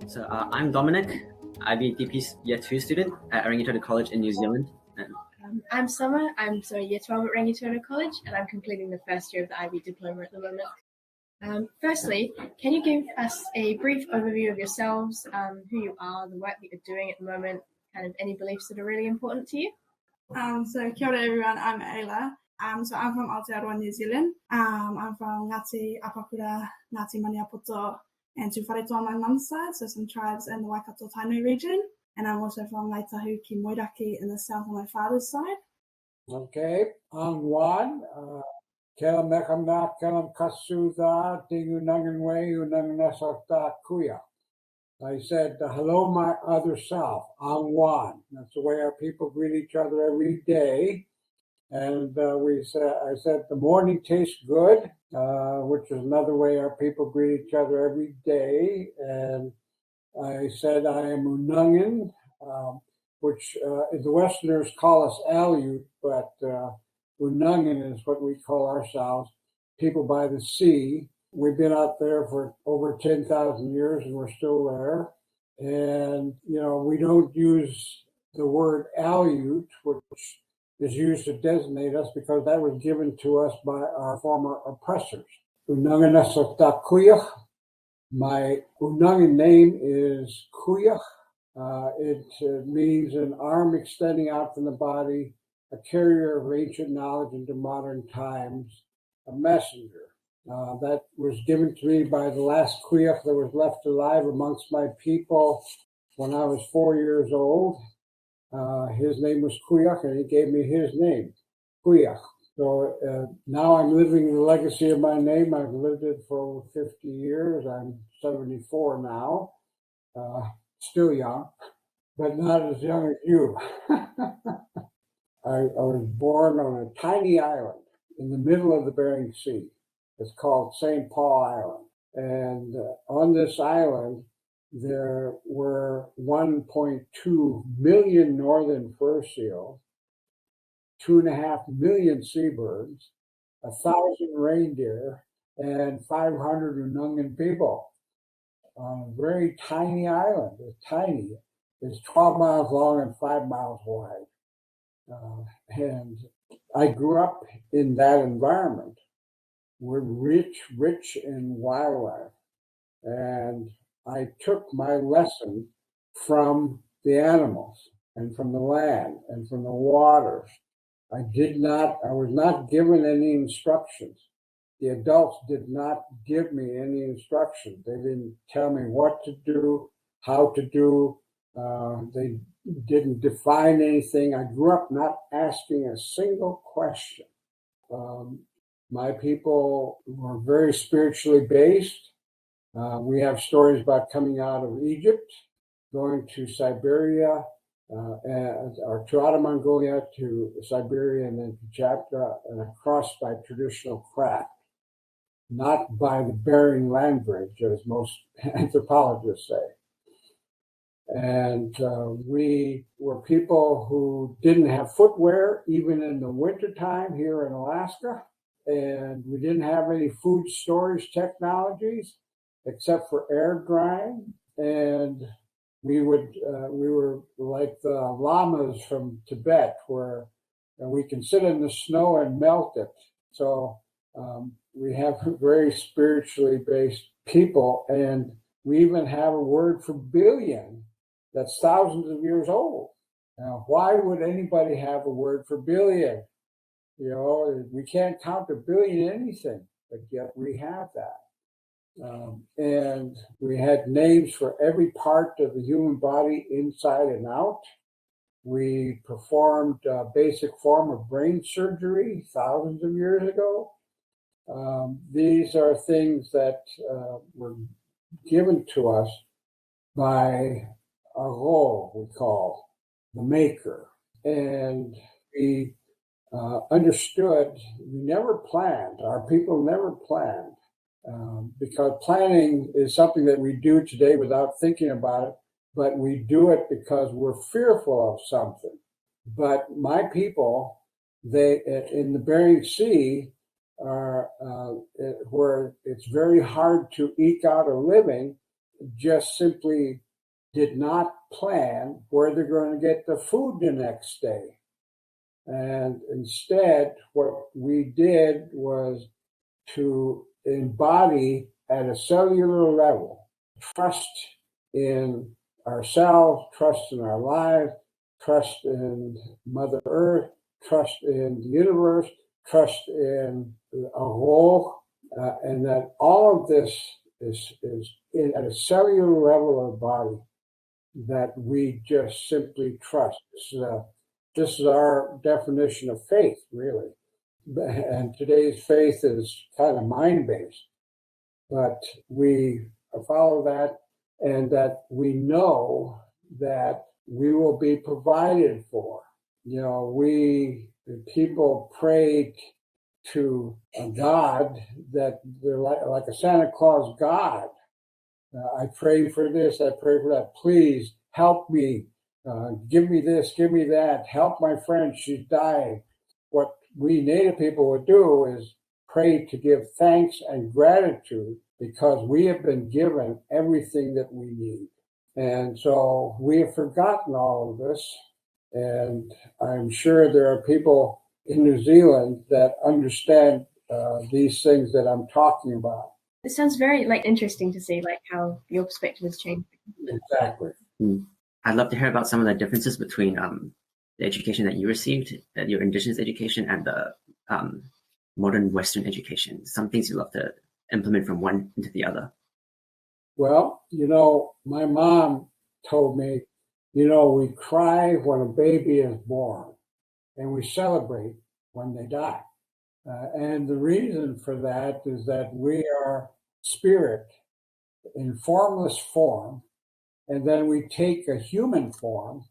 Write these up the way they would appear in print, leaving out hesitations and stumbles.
So I'm Dominik, IBDP Year 2 student at Rangitoto College in New Zealand. I'm Summer. I'm Year 12 at Rangitoto College, and I'm completing the first year of the IB diploma at the moment. Firstly, can you give us a brief overview of yourselves, who you are, the work that you're doing at the moment, kind of any beliefs that are really important to you? So kia ora everyone, I'm Ayla. So I'm from Aotearoa, New Zealand. I'm from Ngāti Apakura, Ngāti Maniapoto, and Te Wharetoa, my mum's side, so some tribes in the Waikato Tainui region. And I'm also from Ngaitahu ki Moiraki in the south on my father's side. Okay, I'm Juan. Kelam Mekamna, Kelam Kasuda, Unangan Unangan Kuuyux. I said, hello, my other self. I'm Juan. That's the way our people greet each other every day. And I said, the morning tastes good, which is another way our people greet each other every day. And I said, I am Unangan, which the Westerners call us Aleut, but Unangan is what we call ourselves, people by the sea. We've been out there for over 10,000 years, and we're still there. And, we don't use the word Aleut, which is used to designate us, because that was given to us by our former oppressors. Unangan Kuuyux. My Unangan name is Kuuyux. It means an arm extending out from the body, a carrier of ancient knowledge into modern times, a messenger. That was given to me by the last Kuuyux that was left alive amongst my people when I was 4 years old. His name was Kuuyux, and he gave me his name, Kuuyux. So now I'm living the legacy of my name. I've lived it for over 50 years. I'm 74 now, still young, but not as young as you. I was born on a tiny island in the middle of the Bering Sea. It's called St. Paul Island. And on this island, there were 1.2 million northern fur seals, 2.5 million seabirds, 1,000 reindeer, and 500 Unangan people on a very tiny island. It's tiny. It's 12 miles long and 5 miles wide. And I grew up in that environment. We're rich in wildlife. And I took my lesson from the animals and from the land and from the waters. I was not given any instructions. The adults did not give me any instructions. They didn't tell me what to do, how to do. They didn't define anything. I grew up not asking a single question. My people were very spiritually based. We have stories about coming out of Egypt, going to Siberia, or to Outer Mongolia, to Siberia, and then to Kamchatka, and across by traditional craft, not by the Bering Land Bridge, as most anthropologists say. And we were people who didn't have footwear, even in the wintertime here in Alaska. And we didn't have any food storage technologies except for air drying. And we were like the llamas from Tibet, where we can sit in the snow and melt it. So we have very spiritually based people, and we even have a word for billion that's thousands of years old. Now, why would anybody have a word for billion? We can't count a billion anything, but yet we have that. And we had names for every part of the human body, inside and out. We performed a basic form of brain surgery thousands of years ago. These are things that were given to us by a role we call the maker. And we understood, we never planned, our people never planned. Because planning is something that we do today without thinking about it, but we do it because we're fearful of something. But my people, they in the Bering Sea, are where it's very hard to eke out a living, just simply did not plan where they're going to get the food the next day. And instead, what we did was to embody at a cellular level trust in ourselves, trust in our lives, trust in Mother Earth, trust in the universe, trust in a whole, and that all of this is at a cellular level of the body that we just simply trust. This is our definition of faith, really. And today's faith is kind of mind-based, but we follow that, and that we know that we will be provided for. You know, the people prayed to a God that they're like a Santa Claus God. I pray for this, I pray for that. Please help me. Give me this, give me that. Help my friend, she's dying. What we Native people would do is pray to give thanks and gratitude because we have been given everything that we need. And so we have forgotten all of this. And I'm sure there are people in New Zealand that understand these things that I'm talking about. It sounds very interesting to see how your perspective has changed. Exactly. I'd love to hear about some of the differences between the education that you received, your Indigenous education, and the modern Western education. Some things you love to implement from one into the other. Well, my mom told me, we cry when a baby is born and we celebrate when they die. And the reason for that is that we are spirit in formless form, and then we take a human form,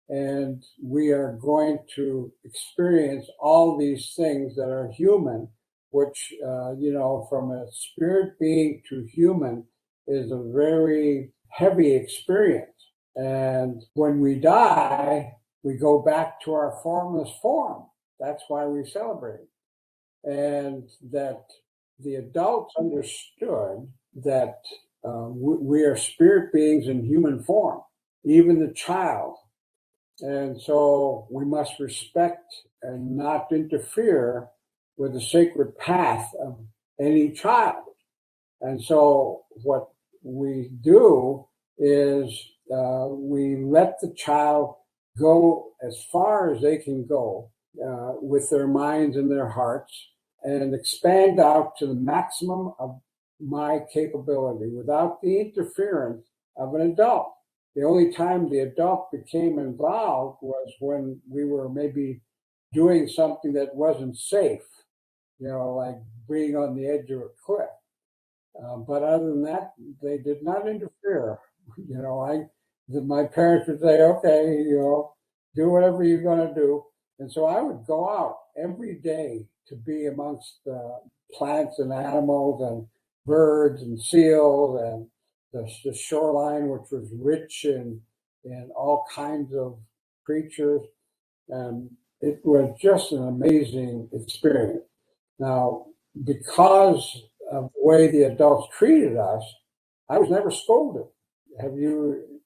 and we are going to experience all these things that are human, which, from a spirit being to human is a very heavy experience. And when we die, we go back to our formless form. That's why we celebrate. And that the adults understood that we are spirit beings in human form, even the child. And so we must respect and not interfere with the sacred path of any child. And so what we do is we let the child go as far as they can go with their minds and their hearts, and expand out to the maximum of my capability without the interference of an adult. The only time the adult became involved was when we were maybe doing something that wasn't safe, like being on the edge of a cliff. But other than that, they did not interfere. My parents would say, okay, do whatever you're going to do. And so I would go out every day to be amongst plants and animals and birds and seals and the shoreline, which was rich in all kinds of creatures. And it was just an amazing experience. Now, because of the way the adults treated us, I was never scolded. Have you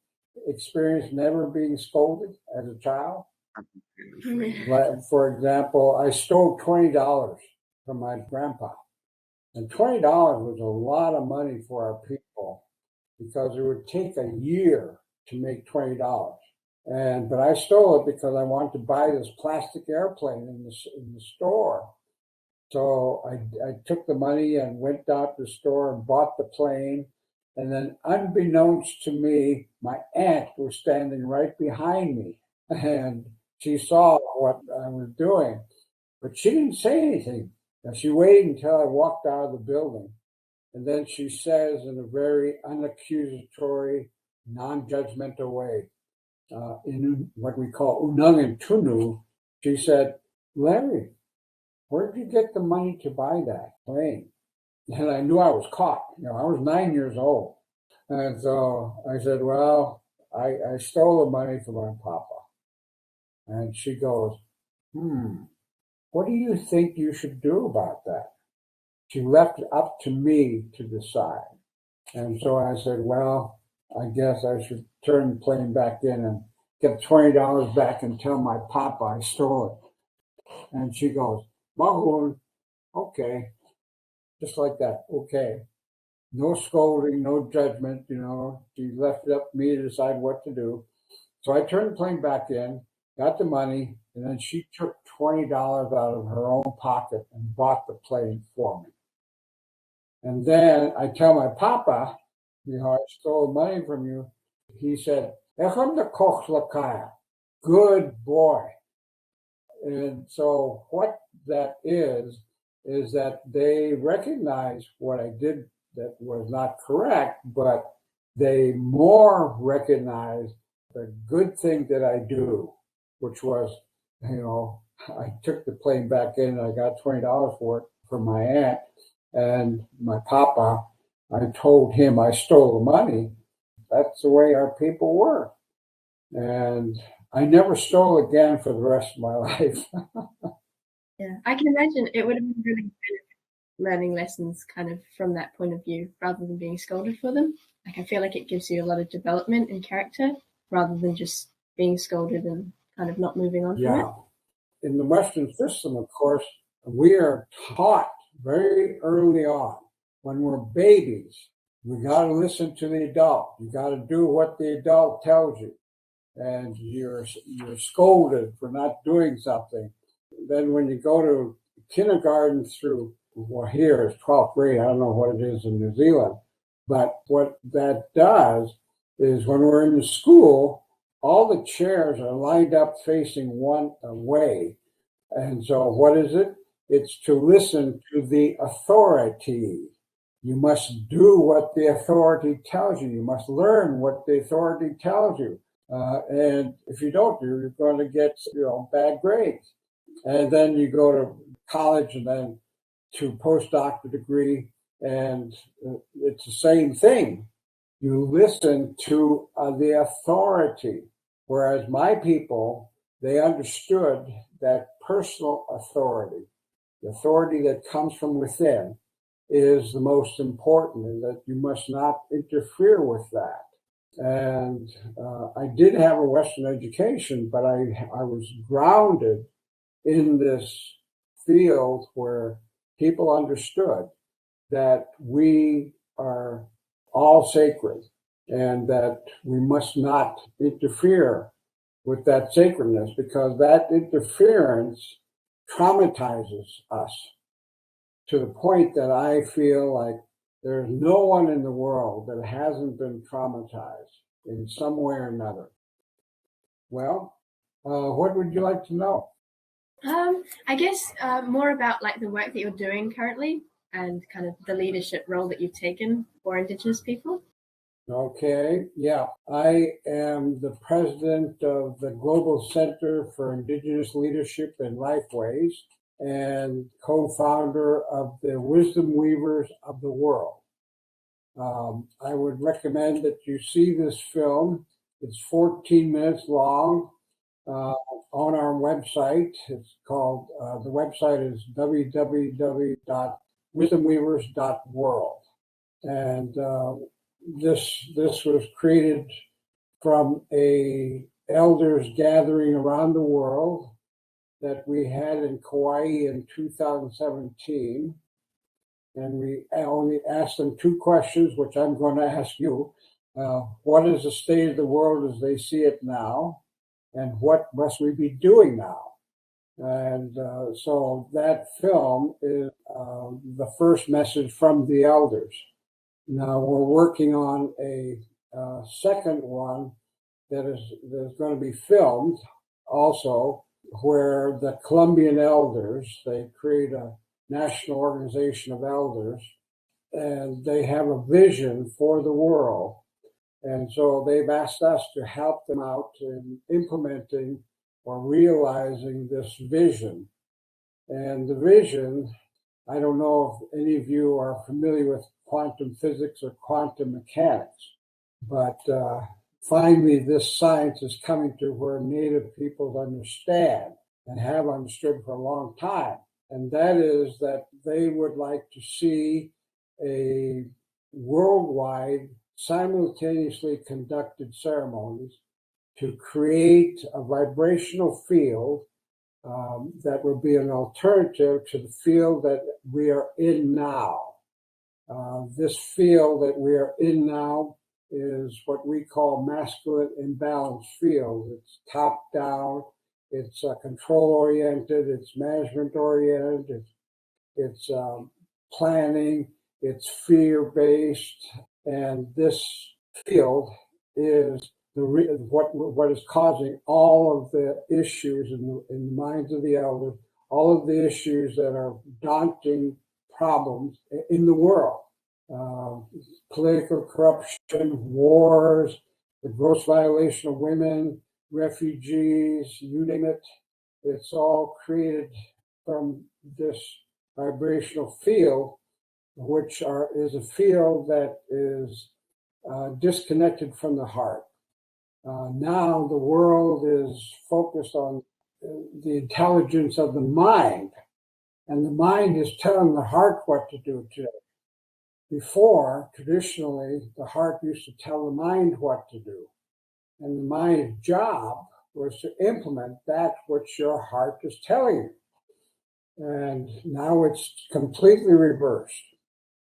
experienced never being scolded as a child? For example, I stole $20 from my grandpa. And $20 was a lot of money for our people because it would take a year to make $20. But I stole it because I wanted to buy this plastic airplane in the store. So I took the money and went out to the store and bought the plane. And then unbeknownst to me, my aunt was standing right behind me. And she saw what I was doing, but she didn't say anything. Now, she waited until I walked out of the building. And then she says in a very unaccusatory, non-judgmental way, in what we call Unangan and she said, Larry, where did you get the money to buy that plane? And I knew I was caught. I was 9 years old. And so I said, well, I stole the money from my papa. And she goes, what do you think you should do about that? She left it up to me to decide. And so I said, well, I guess I should turn the plane back in and get $20 back and tell my papa I stole it. And she goes, Mahoon, okay. Just like that, okay. No scolding, no judgment, She left it up to me to decide what to do. So I turned the plane back in, got the money, and then she took $20 out of her own pocket and bought the plane for me. And then I tell my papa, I stole money from you. He said, good boy. And so what that is that they recognize what I did that was not correct, but they more recognize the good thing that I do, which was, I took the plane back in and I got $20 for it from my aunt. And my papa, I told him I stole the money. That's the way our people were. And I never stole again for the rest of my life. Yeah, I can imagine it would have been really good learning lessons kind of from that point of view rather than being scolded for them. Like, I feel like it gives you a lot of development in character rather than just being scolded and kind of not moving on from it. In the Western system, of course, we are taught very early on, when we're babies, we got to listen to the adult. You got to do what the adult tells you. And you're scolded for not doing something. Then when you go to kindergarten through, well, here is 12th grade. I don't know what it is in New Zealand. But what that does is when we're in the school, all the chairs are lined up facing one way. And so what is it? It's to listen to the authority. You must do what the authority tells you. You must learn what the authority tells you. And if you don't do, you're going to get bad grades. And then you go to college and then to postdoctoral degree, and it's the same thing. You listen to the authority. Whereas my people, they understood that personal authority, the authority that comes from within, is the most important, and that you must not interfere with that. And I did have a Western education, but I was grounded in this field where people understood that we are all sacred and that we must not interfere with that sacredness, because that interference traumatizes us to the point that I feel like there's no one in the world that hasn't been traumatized in some way or another. Well, what would you like to know? I guess more about like the work that you're doing currently and kind of the leadership role that you've taken for Indigenous people. Okay, yeah. I am the president of the Global Center for Indigenous Leadership and Lifeways and co-founder of the Wisdom Weavers of the World. I would recommend that you see this film. It's 14 minutes long on our website. It's called, the website is www.wisdomweavers.world. And this was created from a elders gathering around the world that we had in Kauai in 2017. And we only asked them two questions, which I'm going to ask you. What is the state of the world as they see it now? And what must we be doing now? And so that film is the first message from the elders. Now we're working on a second one that is going to be filmed also, where the Colombian elders, they create a national organization of elders, and they have a vision for the world. And so they've asked us to help them out in implementing or realizing this vision. And the vision, I don't know if any of you are familiar with quantum physics or quantum mechanics, but finally this science is coming to where Native peoples understand and have understood for a long time. And that is that they would like to see a worldwide, simultaneously conducted ceremonies to create a vibrational field that will be an alternative to the field that we are in now. This field that we are in now is what we call masculine imbalance field. It's top down, it's control oriented, it's management oriented, it's planning, it's fear based, and this field is what is causing all of the issues in the minds of the elders, all of the issues that are daunting problems in the world. Political corruption, wars, the gross violation of women, refugees, you name it. It's all created from this vibrational field, which is a field that is disconnected from the heart. Now the world is focused on the intelligence of the mind, and the mind is telling the heart what to do today. Before, traditionally, the heart used to tell the mind what to do, and the mind's job was to implement that which your heart is telling you. And now it's completely reversed.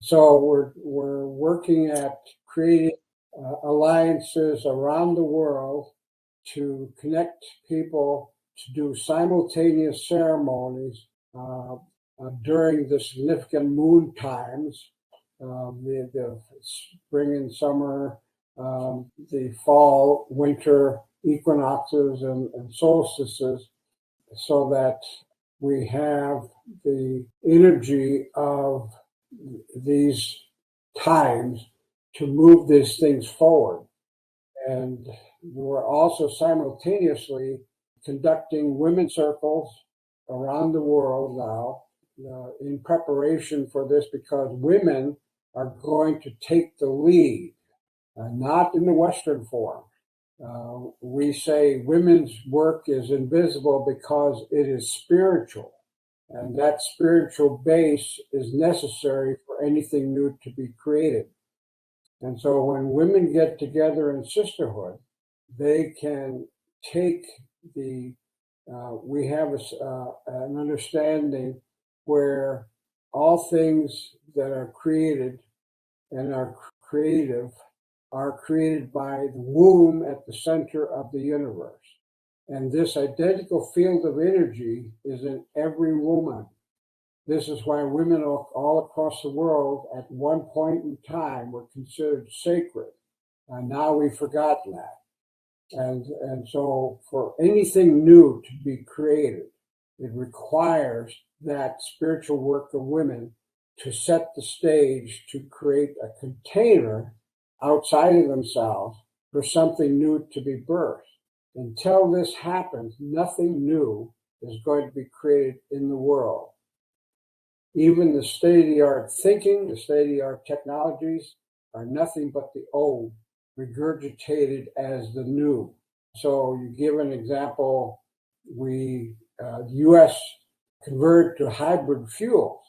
So we're working at creating alliances around the world to connect people to do simultaneous ceremonies during the significant moon times, the spring and summer, the fall, winter equinoxes and solstices, so that we have the energy of these times to move these things forward. And we're also simultaneously conducting women's circles around the world now in preparation for this, because women are going to take the lead, not in the Western form. We say women's work is invisible because it is spiritual, and that spiritual base is necessary for anything new to be created. And so when women get together in sisterhood, they can take we have an understanding where all things that are created and are creative are created by the womb at the center of the universe. And this identical field of energy is in every woman. This is why women all across the world at one point in time were considered sacred. And now we've forgotten that. And so for anything new to be created, it requires that spiritual work of women to set the stage to create a container outside of themselves for something new to be birthed. Until this happens, nothing new is going to be created in the world. Even the state-of-the-art thinking, the state-of-the-art technologies are nothing but the old, regurgitated as the new. So you give an example, the U.S. converted to hybrid fuels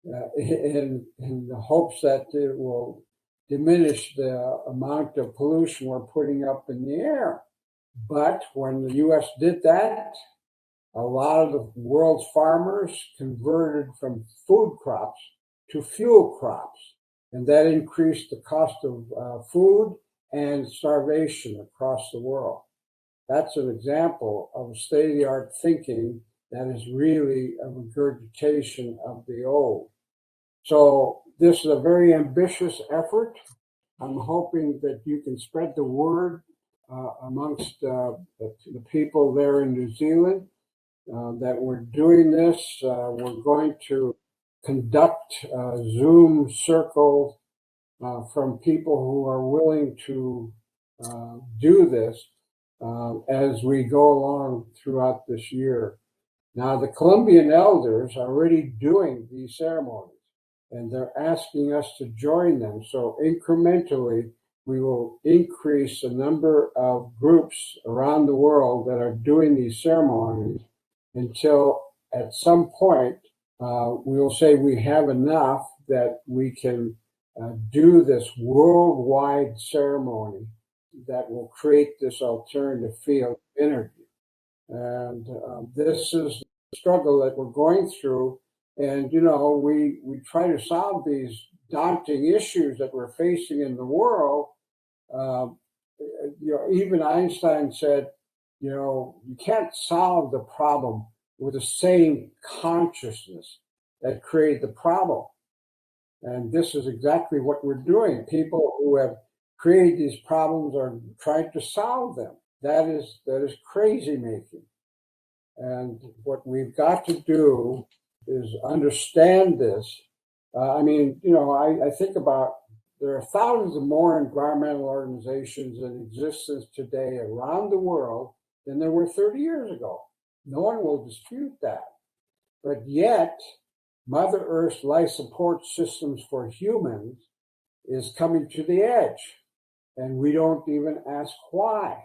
in the hopes that it will diminish the amount of pollution we're putting up in the air. But when the U.S. did that, a lot of the world's farmers converted from food crops to fuel crops, and that increased the cost of food and starvation across the world. That's an example of state-of-the-art thinking that is really a regurgitation of the old. So this is a very ambitious effort. I'm hoping that you can spread the word amongst the people there in New Zealand that we're doing this. We're going to conduct Zoom circles from people who are willing to do this as we go along throughout this year. Now, the Colombian elders are already doing these ceremonies, and they're asking us to join them. So incrementally, we will increase the number of groups around the world that are doing these ceremonies until at some point we will say we have enough that we can do this worldwide ceremony that will create this alternative field of energy. And this is the struggle that we're going through. And, we try to solve these daunting issues that we're facing in the world. Even Einstein said, you can't solve the problem with the same consciousness that created the problem. And this is exactly what we're doing. People who have created these problems are trying to solve them. That is crazy making. And what we've got to do is understand this. I think about there are thousands of more environmental organizations in existence today around the world than there were 30 years ago. No one will dispute that. But yet, Mother Earth's life support systems for humans is coming to the edge. And we don't even ask why.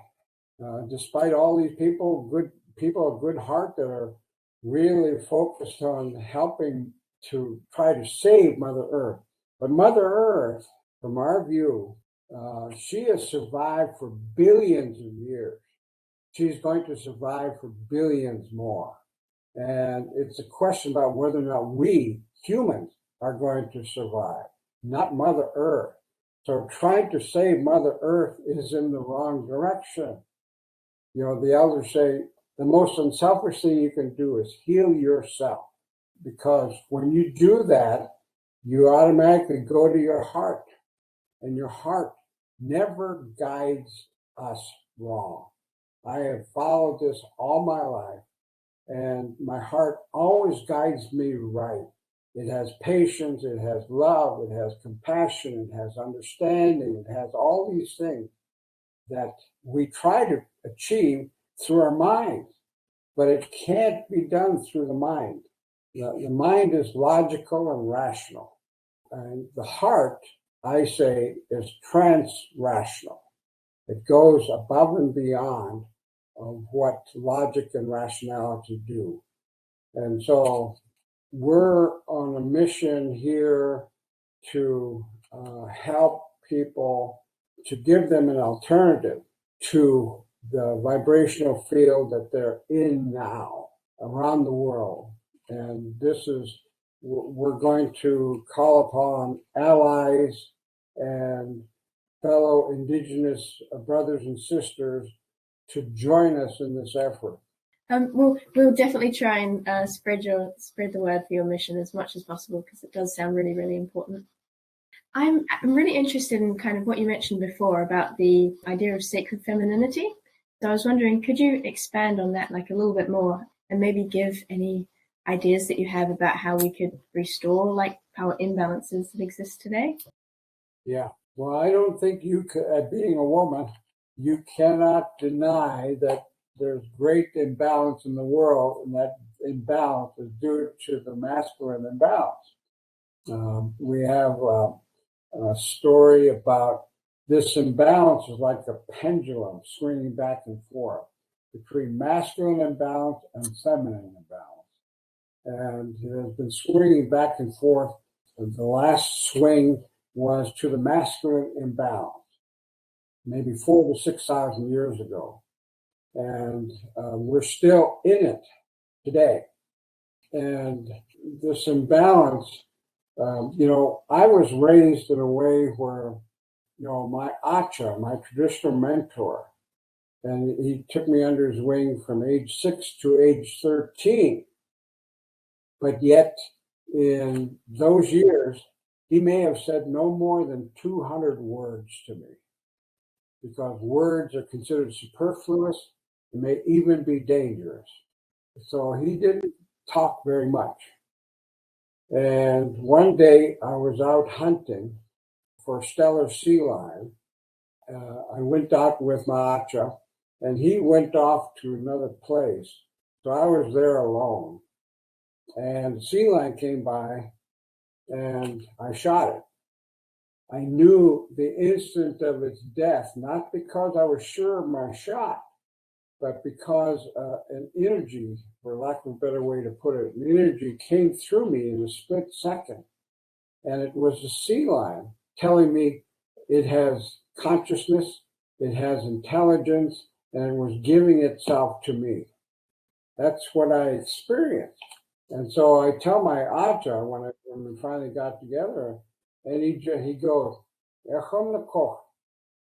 Despite all these people of good heart that are really focused on helping to try to save Mother Earth. But Mother Earth, from our view, she has survived for billions of years. She's going to survive for billions more. And it's a question about whether or not we, humans, are going to survive, not Mother Earth. So trying to save Mother Earth is in the wrong direction. The elders say the most unselfish thing you can do is heal yourself. Because when you do that, you automatically go to your heart. And your heart never guides us wrong. I have followed this all my life. And my heart always guides me right. It has patience, it has love, it has compassion, it has understanding, it has all these things that we try to achieve through our minds. But it can't be done through the mind. The mind is logical and rational. And the heart, I say, is trans-rational. It goes above and beyond of what logic and rationality do. And so we're on a mission here to help people, to give them an alternative to the vibrational field that they're in now around the world. And we're going to call upon allies and fellow Indigenous brothers and sisters to join us in this effort. We'll definitely try and spread the word for your mission as much as possible, because it does sound really, really important. I'm really interested in kind of what you mentioned before about the idea of sacred femininity. So I was wondering, could you expand on that like a little bit more and maybe give any ideas that you have about how we could restore like power imbalances that exist today? Yeah. Well, I don't think you could, being a woman, you cannot deny that there's great imbalance in the world, and that imbalance is due to the masculine imbalance. We have a story about this imbalance is like a pendulum swinging back and forth between masculine imbalance and feminine imbalance. And it has been swinging back and forth. And the last swing was to the masculine imbalance, maybe 4,000 to 6,000 years ago. And we're still in it today. And this imbalance, I was raised in a way where, my Acha, my traditional mentor, and he took me under his wing from age 6 to age 13. But yet, in those years, he may have said no more than 200 words to me, because words are considered superfluous and may even be dangerous. So he didn't talk very much. And one day I was out hunting for stellar sea lion. I went out with my Acha, and he went off to another place. So I was there alone. And the sea lion came by, and I shot it. I knew the instant of its death, not because I was sure of my shot, but because an energy, for lack of a better way to put it, an energy came through me in a split second. and it was a sea lion telling me it has consciousness, it has intelligence, and it was giving itself to me. That's what I experienced. And so I tell my Aja when we finally got together, and he goes,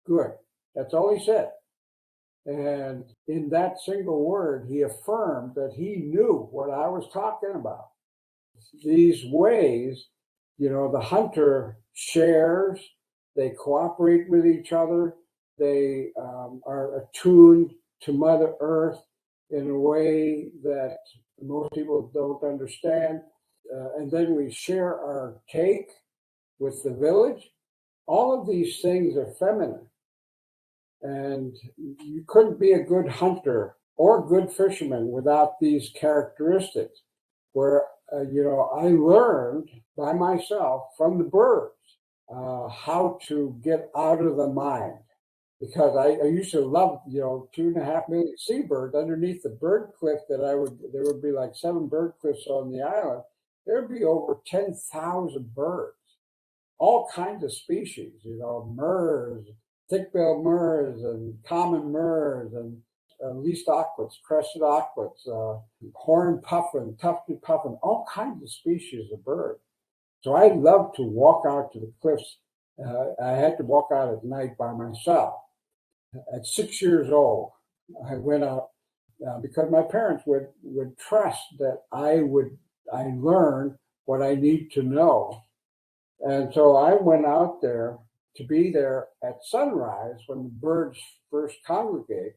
good. That's all he said. And in that single word, he affirmed that he knew what I was talking about. These ways, the hunter shares, they cooperate with each other, they are attuned to Mother Earth in a way that most people don't understand. And then we share our take with the village. All of these things are feminine. And you couldn't be a good hunter or good fisherman without these characteristics, where, I learned by myself from the birds how to get out of the mind. Because I used to love, 2.5 million seabirds underneath the bird cliff there would be like 7 bird cliffs on the island. There'd be over 10,000 birds, all kinds of species, murres, thick-billed murres and common murres and least auklets, crested auklets, horned puffin, tufted puffin, all kinds of species of birds. So I loved to walk out to the cliffs. I had to walk out at night by myself. At 6 years old, I went out because my parents would trust that I learn what I need to know. And so I went out there to be there at sunrise when the birds first congregate.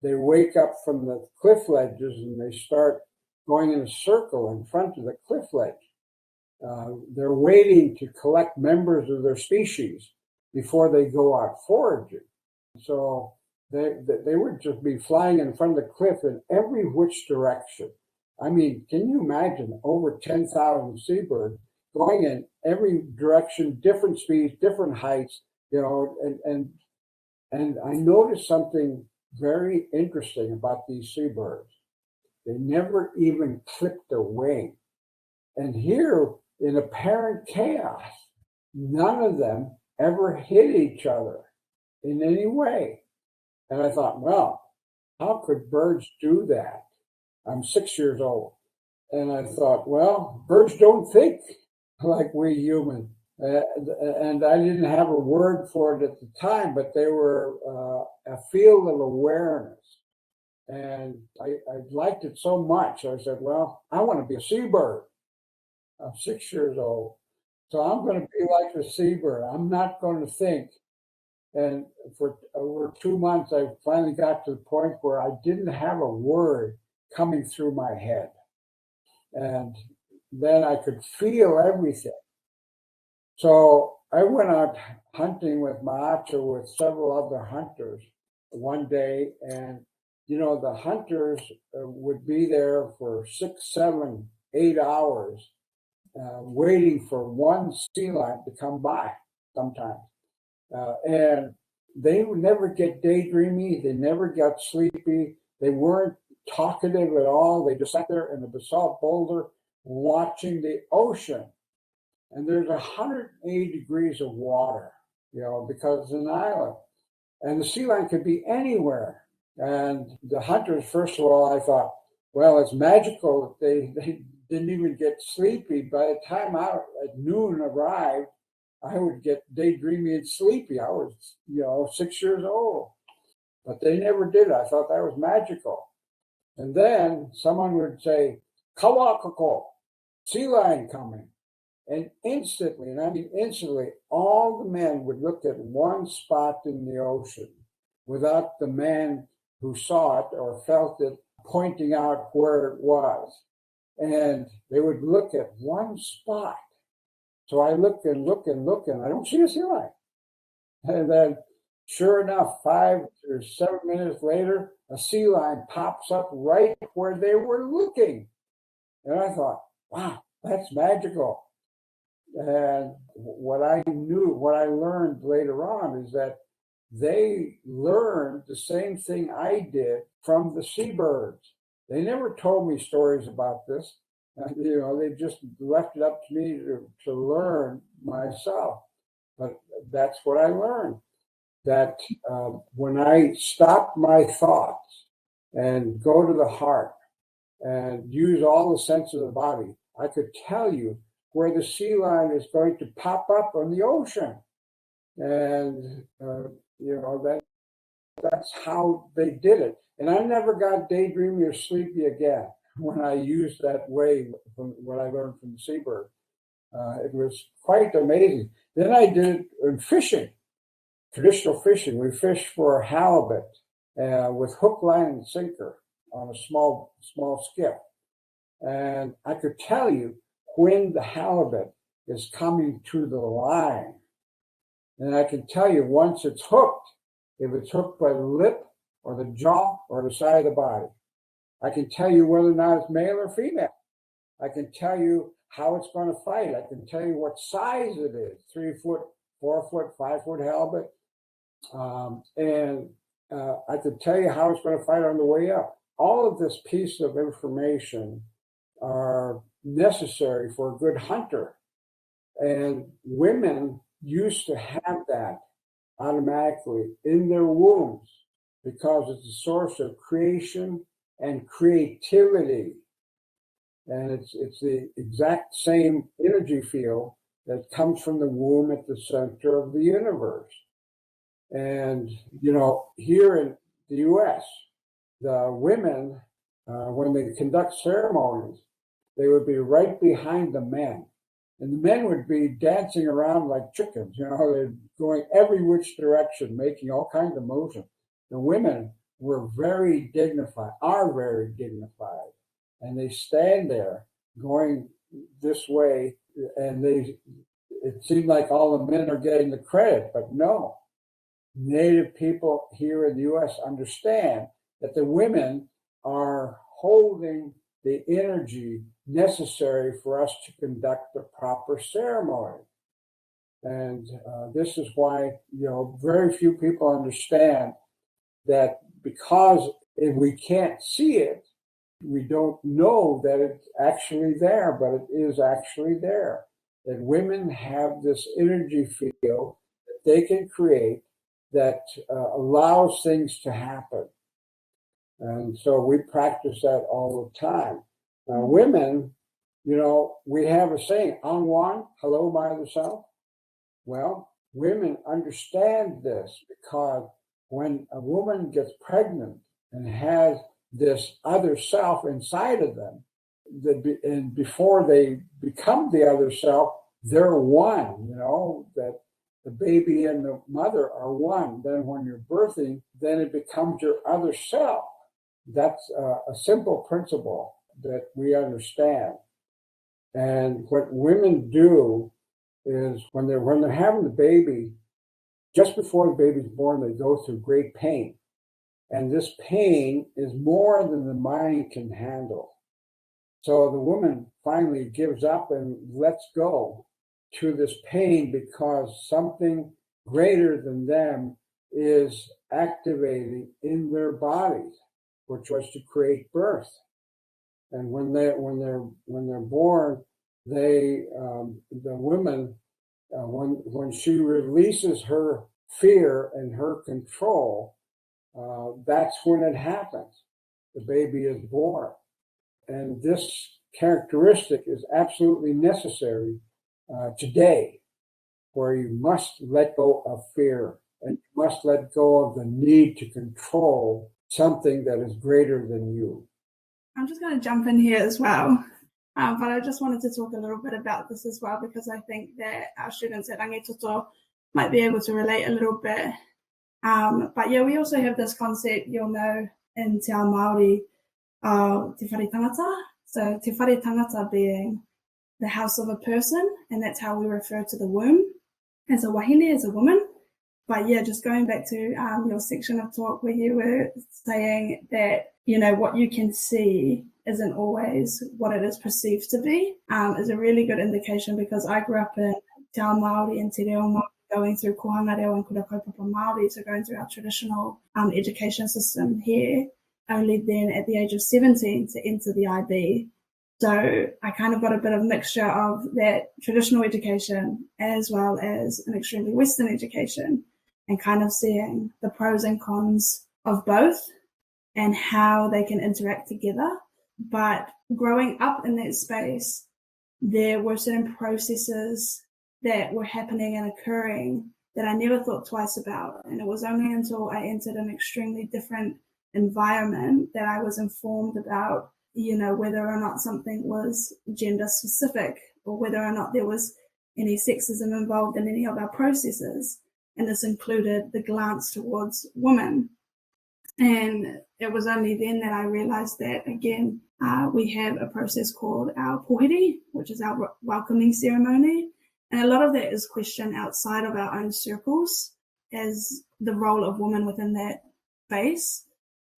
They wake up from the cliff ledges and they start going in a circle in front of the cliff ledge. They're waiting to collect members of their species before they go out foraging. So they would just be flying in front of the cliff in every which direction. I mean, can you imagine over 10,000 seabirds going in every direction, different speeds, different heights, and I noticed something very interesting about these seabirds. They never even clipped a wing. And here, in apparent chaos, none of them ever hit each other in any way. And I thought, well, how could birds do that? I'm 6 years old. And I thought, well, birds don't think like we humans. And I didn't have a word for it at the time, but they were a field of awareness. And I liked it so much. I said, well, I want to be a seabird. I'm 6 years old. So I'm going to be like a seabird. I'm not going to think. And for over 2 months, I finally got to the point where I didn't have a word coming through my head. And then I could feel everything. So I went out hunting with Maacha with several other hunters one day. And, the hunters would be there for 6, 7, 8 hours waiting for one sea lion to come by sometimes. And they would never get daydreamy. They never got sleepy. They weren't talkative at all. They just sat there in a basalt boulder watching the ocean. And there's 180 degrees of water, because it's an island. And the sea lion could be anywhere. And the hunters, first of all, I thought, well, it's magical that they didn't even get sleepy. By the time I at noon arrived, I would get daydreamy and sleepy. I was, 6 years old. But they never did. I thought that was magical. And then someone would say, Kawakako, sea lion coming. And instantly, and I mean instantly, all the men would look at one spot in the ocean without the man who saw it or felt it pointing out where it was. And they would look at one spot. So I look and look and look, and I don't see a sea lion. And then, sure enough, 5 or 7 minutes later, a sea lion pops up right where they were looking. And I thought, wow, that's magical. And what I learned later on is that they learned the same thing I did from the seabirds. They never told me stories about this. They just left it up to me to learn myself. But that's what I learned, that when I stop my thoughts and go to the heart and use all the sense of the body, I could tell you where the sea lion is going to pop up on the ocean. And, that's how they did it. And I never got daydreamy or sleepy again when I used that way from what I learned from the seabird. It was quite amazing. Then I did it in fishing, traditional fishing. We fished for halibut with hook, line, and sinker on a small skiff. And I could tell you when the halibut is coming to the line. And I can tell you once it's hooked, if it's hooked by the lip or the jaw or the side of the body. I can tell you whether or not it's male or female. I can tell you how it's going to fight. I can tell you what size it is, 3 foot, 4 foot, 5 foot halibut. And I can tell you how it's going to fight on the way up. All of this piece of information are necessary for a good hunter. And women used to have that automatically in their wombs because it's a source of creation and creativity. And it's the exact same energy field that comes from the womb at the center of the universe. And, here in the U.S., the women, when they conduct ceremonies, they would be right behind the men. And the men would be dancing around like chickens, they're going every which direction, making all kinds of motions. The women were very dignified, are very dignified. And they stand there going this way, and it seemed like all the men are getting the credit, but no. Native people here in the U.S. understand that the women are holding the energy necessary for us to conduct the proper ceremony. And this is why, very few people understand that because if we can't see it, we don't know that it's actually there, but it is actually there. That women have this energy field that they can create that allows things to happen. And so we practice that all the time. Now, women, we have a saying, "An one, hello, my other self." Well, women understand this because when a woman gets pregnant and has this other self inside of them, and before they become the other self, they're one, that the baby and the mother are one. Then when you're birthing, then it becomes your other self. That's a simple principle that we understand. And what women do is when they're having the baby, just before the baby's born, they go through great pain. And this pain is more than the mind can handle. So the woman finally gives up and lets go to this pain because something greater than them is activating in their bodies, which was to create birth. And when they're born, the woman, when she releases her fear and her control, that's when it happens. The baby is born. And this characteristic is absolutely necessary today, where you must let go of fear and you must let go of the need to control something that is greater than you. I'm just going to jump in here as well. But I just wanted to talk a little bit about this as well, because I think that our students at Rangitoto might be able to relate a little bit. But yeah, we also have this concept, you'll know, in Te Ao Māori, Te Whare Tangata. So Te Whare Tangata being the house of a person, and that's how we refer to the womb as a wahine, as a woman. But yeah, just going back to your section of talk where you were saying that, what you can see isn't always what it is perceived to be, is a really good indication, because I grew up in Te Ao Māori and Te Reo Māori, going through kohanga reo and kura kaupapa Māori, so going through our traditional education system here, only then at the age of 17 to enter the IB So I kind of got a bit of mixture of that traditional education as well as an extremely Western education, and kind of seeing the pros and cons of both and how they can interact together. But growing up in that space, there were certain processes that were happening and occurring that I never thought twice about. And it was only until I entered an extremely different environment that I was informed about, whether or not something was gender specific or whether or not there was any sexism involved in any of our processes. And this included the glance towards women. And it was only then that I realized that, again, we have a process called our pohiri, which is our welcoming ceremony. And a lot of that is questioned outside of our own circles as the role of women within that space,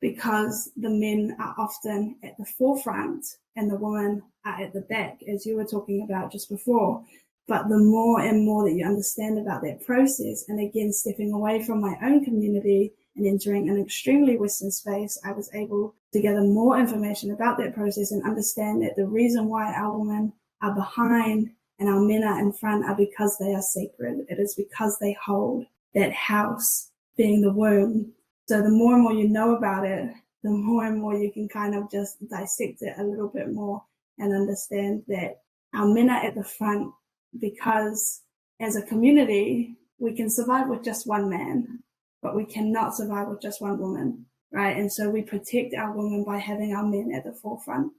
because the men are often at the forefront and the women are at the back, as you were talking about just before. But the more and more that you understand about that process, and again, stepping away from my own community and entering an extremely Western space, I was able to gather more information about that process and understand that the reason why our women are behind and our men are in front are because they are sacred. It is because they hold that house, being the womb. So the more and more you know about it, the more and more you can kind of just dissect it a little bit more and understand that our men are at the front because as a community, we can survive with just one man, but we cannot survive with just one woman, right? And so we protect our women by having our men at the forefront.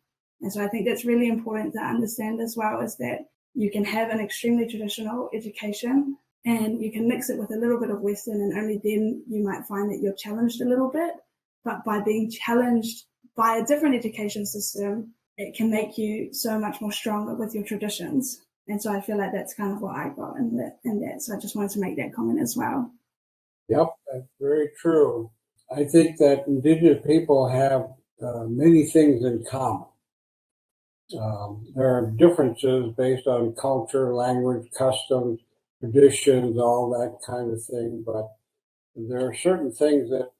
And so I think that's really important to understand as well, is that you can have an extremely traditional education and you can mix it with a little bit of Western, and only then you might find that you're challenged a little bit. But by being challenged by a different education system, it can make you so much more stronger with your traditions. And so I feel like that's kind of what I got in that. So I just wanted to make that comment as well. Yep, that's very true. I think that Indigenous people have many things in common. There are differences based on culture, language, customs, traditions, all that kind of thing, but there are certain things that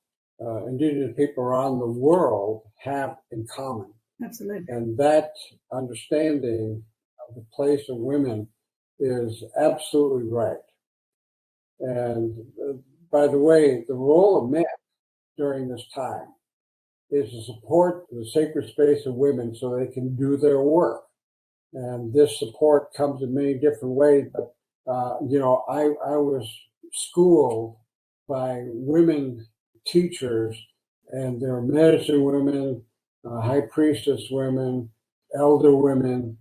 Indigenous people around the world have in common. Absolutely. And that understanding of the place of women is absolutely right. And by the way, the role of men during this time is to support the sacred space of women so they can do their work. And this support comes in many different ways. But, I was schooled by women teachers, and there were medicine women, high priestess women, elder women,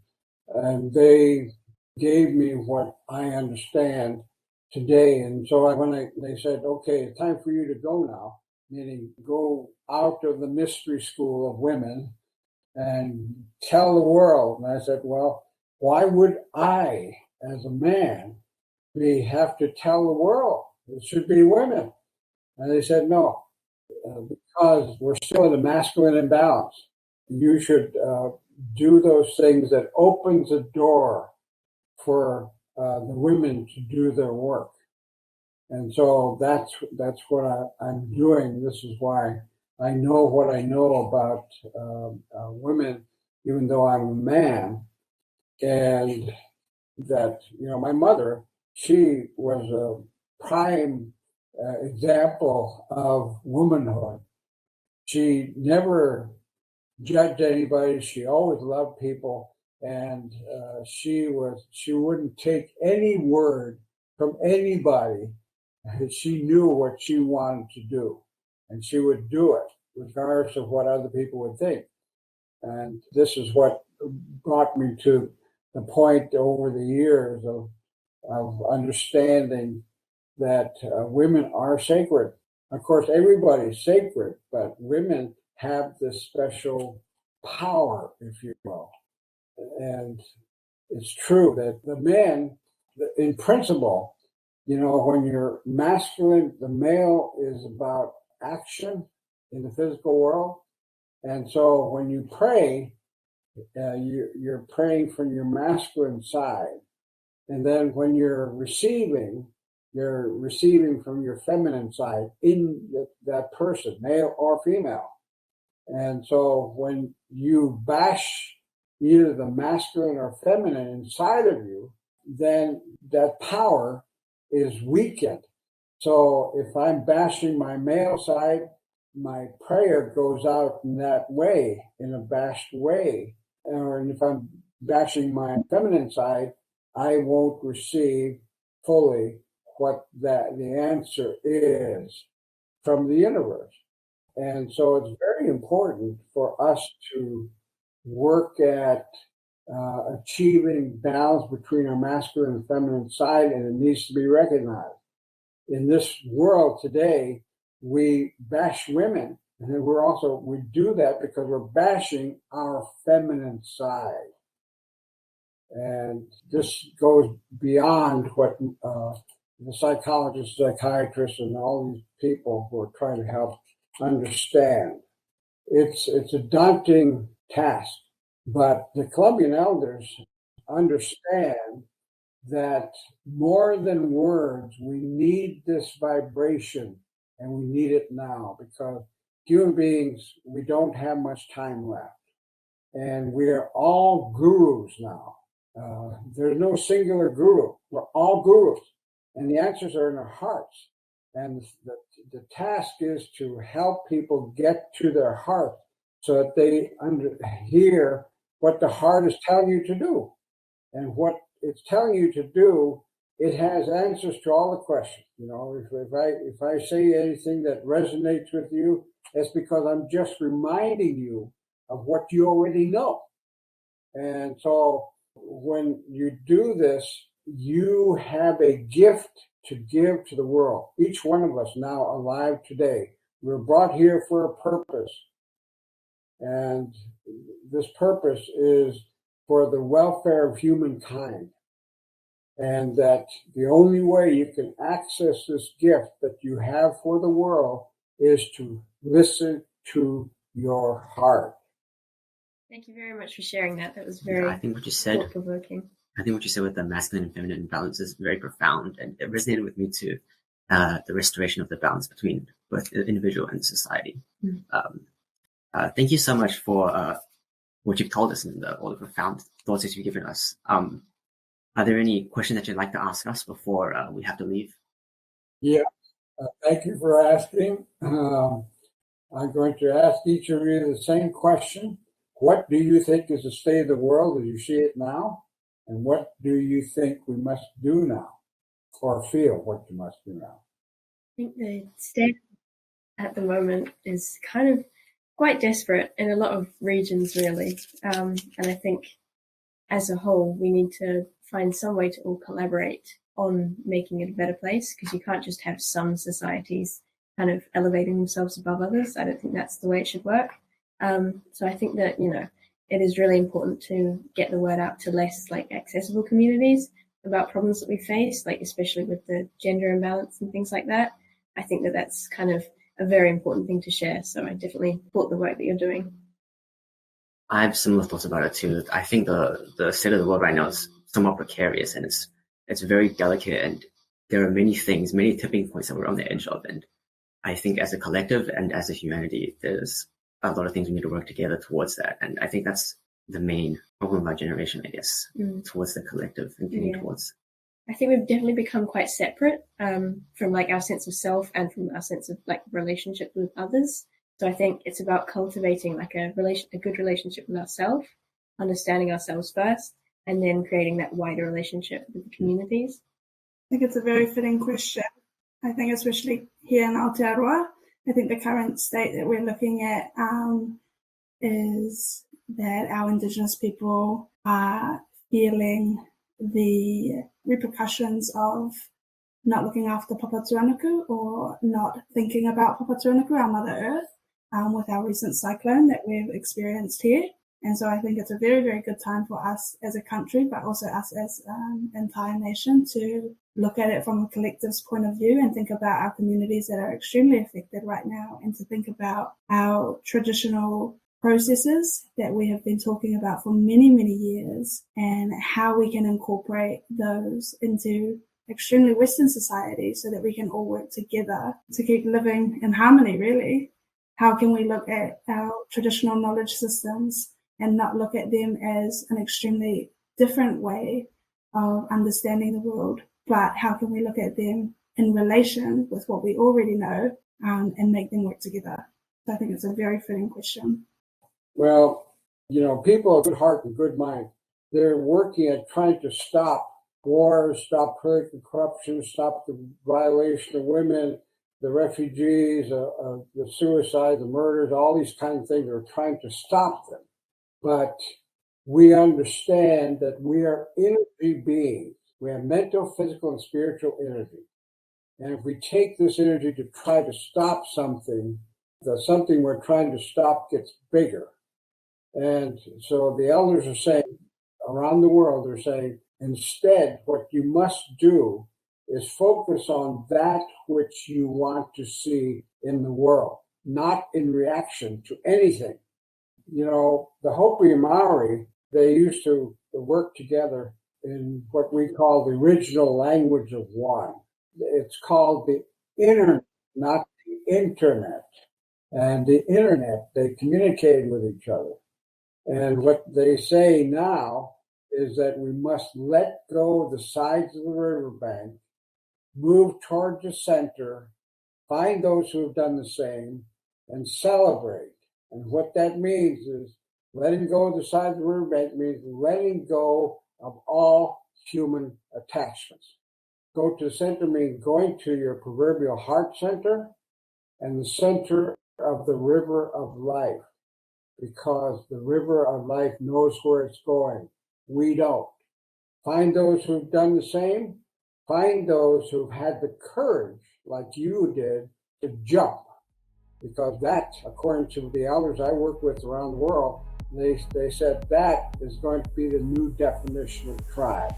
and they gave me what I understand today. And so they said, okay, it's time for you to go now, meaning go out of the mystery school of women and tell the world. And I said, well, why would I, as a man, have to tell the world? It should be women. And they said, no, because we're still in a masculine imbalance. You should do those things that opens the door for the women to do their work. And so that's what I'm doing. This is why I know what I know about women, even though I'm a man. And that, my mother, she was a prime example of womanhood. She never judged anybody. She always loved people. And she wouldn't take any word from anybody. She knew what she wanted to do, and she would do it regardless of what other people would think. And this is what brought me to the point over the years of understanding that women are sacred. Of course, everybody's sacred, but women have this special power, if you will. And it's true that the men, in principle, when you're masculine, the male is about action in the physical world. And so when you pray, you're praying from your masculine side. And then when you're receiving from your feminine side in that person, male or female. And so when you bash either the masculine or feminine inside of you, then that power is weakened. So if I'm bashing my male side, my prayer goes out in that way, in a bashed way. Or if I'm bashing my feminine side, I won't receive fully what the answer is from the universe. And so it's very important for us to work at achieving balance between our masculine and feminine side, and it needs to be recognized. In this world today, we bash women, and then we do that because we're bashing our feminine side. And this goes beyond what the psychologists, psychiatrists, and all these people who are trying to help understand. It's a daunting task, but the Colombian elders understand that more than words, we need this vibration, and we need it now, because human beings, we don't have much time left. And we are all gurus now. There's no singular guru. We're all gurus. And the answers are in our hearts. And the task is to help people get to their heart so that they hear what the heart is telling you to do. And what it's telling you to do, it has answers to all the questions. You know, if I say anything that resonates with you, it's because I'm just reminding you of what you already know. And so when you do this, you have a gift to give to the world. Each one of us now alive today, we're brought here for a purpose. And this purpose is for the welfare of humankind. And that the only way you can access this gift that you have for the world is to listen to your heart. Thank you very much for sharing that. That was very I think what you said, thought-provoking. I think what you said with the masculine and feminine balance is very profound, and it resonated with me too. The restoration of the balance between both the individual and society. Thank you so much for what you've told us and all the profound thoughts that you've given us. Are there any questions that you'd like to ask us before we have to leave? Yeah, thank you for asking. I'm going to ask each of you the same question. What do you think is the state of the world as you see it now? And what do you think we must do now? Or feel what you must do now? I think the state at the moment is kind of quite desperate in a lot of regions, really. And I think as a whole, we need to find some way to all collaborate on making it a better place, because you can't just have some societies kind of elevating themselves above others. I don't think that's the way it should work. So I think that, it is really important to get the word out to less accessible communities about problems that we face, especially with the gender imbalance and things like that. I think that that's kind of a very important thing to share. So I definitely support the work that you're doing. I have similar thoughts about it too. I think the state of the world right now is somewhat precarious, and it's very delicate, and there are many things, many tipping points that we're on the edge of. And I think as a collective and as a humanity, there's a lot of things we need to work together towards that. And I think that's the main problem of our generation, I guess, towards the collective and getting towards. I think we've definitely become quite separate from our sense of self and from our sense of relationship with others. So I think it's about cultivating a good relationship with ourselves, understanding ourselves first, and then creating that wider relationship with the communities. I think it's a very fitting question. I think especially here in Aotearoa, I think the current state that we're looking at is that our Indigenous people are feeling the repercussions of not looking after Papatūānuku or not thinking about Papatūānuku, our Mother Earth, with our recent cyclone that we've experienced here. And so I think it's a very, very good time for us as a country, but also us as an entire nation, to look at it from a collective's point of view and think about our communities that are extremely affected right now, and to think about our traditional processes that we have been talking about for many, many years, and how we can incorporate those into extremely Western society so that we can all work together to keep living in harmony, really. How can we look at our traditional knowledge systems and not look at them as an extremely different way of understanding the world, but how can we look at them in relation with what we already know and make them work together? So I think it's a very fitting question. Well, people of good heart and good mind, they're working at trying to stop wars, stop political corruption, stop the violation of women, the refugees, the suicides, the murders, all these kinds of things. They're trying to stop them. But we understand that we are energy beings. We have mental, physical, and spiritual energy. And if we take this energy to try to stop something, the something we're trying to stop gets bigger. And so the elders are saying, around the world, they're saying, instead, what you must do is focus on that which you want to see in the world, not in reaction to anything. The Hopi Maori, they used to work together in what we call the original language of one. It's called the internet, not the internet. And the internet, they communicated with each other. And what they say now is that we must let go of the sides of the riverbank, move towards the center, find those who have done the same, and celebrate. And what that means is letting go of the sides of the riverbank means letting go of all human attachments. Go to the center means going to your proverbial heart center and the center of the river of life, because the river of life knows where it's going. We don't. Find those who've done the same. Find those who've had the courage, like you did, to jump. Because that, according to the elders I work with around the world, they said that is going to be the new definition of tribe.